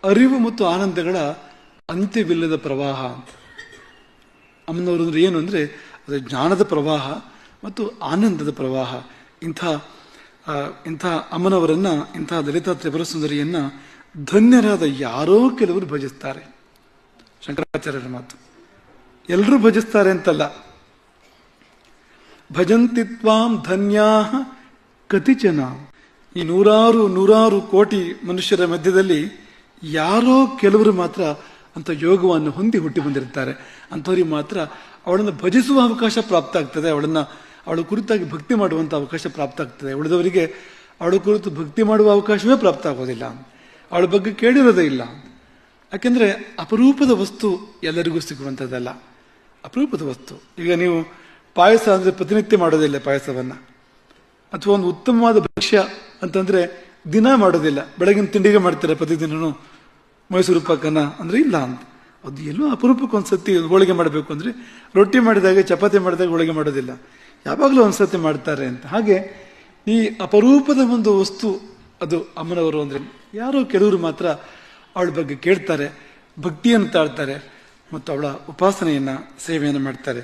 ಅರಿವು ಮತ್ತು ಆನಂದಗಳ ಅಂತ್ಯವಿಲ್ಲದ ಪ್ರವಾಹ. ಅಮ್ಮನವರು ಅಂದ್ರೆ ಏನು ಅಂದರೆ ಅದು ಜ್ಞಾನದ ಪ್ರವಾಹ ಮತ್ತು ಆನಂದದ ಪ್ರವಾಹ. ಇಂಥ ಅಮ್ಮನವರನ್ನ, ಇಂಥ ಲಲಿತಾ ತ್ರಿಪುರ ಸುಂದರಿಯನ್ನ ಧನ್ಯರಾದ ಯಾರೋ ಕೆಲವರು ಭಜಿಸ್ತಾರೆ. ಶಂಕರಾಚಾರ್ಯರ ಮಾತು. ಎಲ್ಲರೂ ಭಜಿಸ್ತಾರೆ ಅಂತಲ್ಲ. ಭಜಂತಿ ತ್ವಾಂ ಧನ್ಯಾ ಕತಿಚನ. ಈ ನೂರಾರು ಕೋಟಿ ಮನುಷ್ಯರ ಮಧ್ಯದಲ್ಲಿ ಯಾರೋ ಕೆಲವರು ಮಾತ್ರ ಅಂತ ಯೋಗವನ್ನು ಹೊಂದಿ ಹುಟ್ಟಿ ಬಂದಿರ್ತಾರೆ. ಅಂಥವ್ರಿಗೆ ಮಾತ್ರ ಅವಳನ್ನು ಭಜಿಸುವ ಅವಕಾಶ ಪ್ರಾಪ್ತ ಆಗ್ತದೆ. ಅವಳ ಕುರಿತಾಗಿ ಭಕ್ತಿ ಮಾಡುವಂಥ ಅವಕಾಶ ಪ್ರಾಪ್ತ ಆಗ್ತದೆ. ಉಳಿದವರಿಗೆ ಅವಳ ಕುರಿತು ಭಕ್ತಿ ಮಾಡುವ ಅವಕಾಶವೇ ಪ್ರಾಪ್ತ ಆಗೋದಿಲ್ಲ. ಅವಳ ಬಗ್ಗೆ ಕೇಳಿರೋದೇ ಇಲ್ಲ. ಯಾಕೆಂದ್ರೆ ಅಪರೂಪದ ವಸ್ತು ಎಲ್ಲರಿಗೂ ಸಿಗುವಂಥದ್ದಲ್ಲ. ಅಪರೂಪದ ವಸ್ತು. ಈಗ ನೀವು ಪಾಯಸ ಅಂದರೆ ಪ್ರತಿನಿತ್ಯ ಮಾಡೋದಿಲ್ಲ ಪಾಯಸವನ್ನ. ಅಥವಾ ಒಂದು ಉತ್ತಮವಾದ ಭಕ್ಷ್ಯ ಅಂತಂದ್ರೆ ದಿನ ಮಾಡೋದಿಲ್ಲ. ಬೆಳಗಿನ ತಿಂಡಿಗೆ ಮಾಡ್ತಾರೆ ಪ್ರತಿದಿನೂ ಮೈಸೂರು ಪಾಕನ ಅಂದ್ರೆ ಇಲ್ಲ ಅಂತ. ಅದು ಎಲ್ಲೋ ಅಪರೂಪಕ್ಕೆ ಒಂದ್ಸತಿ ಹೋಳಿಗೆ ಮಾಡಬೇಕು ಅಂದ್ರೆ, ರೊಟ್ಟಿ ಮಾಡಿದಾಗ, ಚಪಾತಿ ಮಾಡಿದಾಗ ಹೋಳಿಗೆ ಮಾಡೋದಿಲ್ಲ, ಯಾವಾಗಲೂ ಒಂದ್ಸತಿ ಮಾಡ್ತಾರೆ ಅಂತ. ಹಾಗೆ ಈ ಅಪರೂಪದ ಒಂದು ವಸ್ತು ಅದು ಅಮ್ಮನವರು. ಅಂದ್ರೆ ಯಾರೋ ಕೆಲವರು ಮಾತ್ರ ಅವಳ ಬಗ್ಗೆ ಕೇಳ್ತಾರೆ, ಭಕ್ತಿಯನ್ನು ತಾಳ್ತಾರೆ ಮತ್ತು ಅವಳ ಉಪಾಸನೆಯನ್ನ, ಸೇವೆಯನ್ನು ಮಾಡ್ತಾರೆ.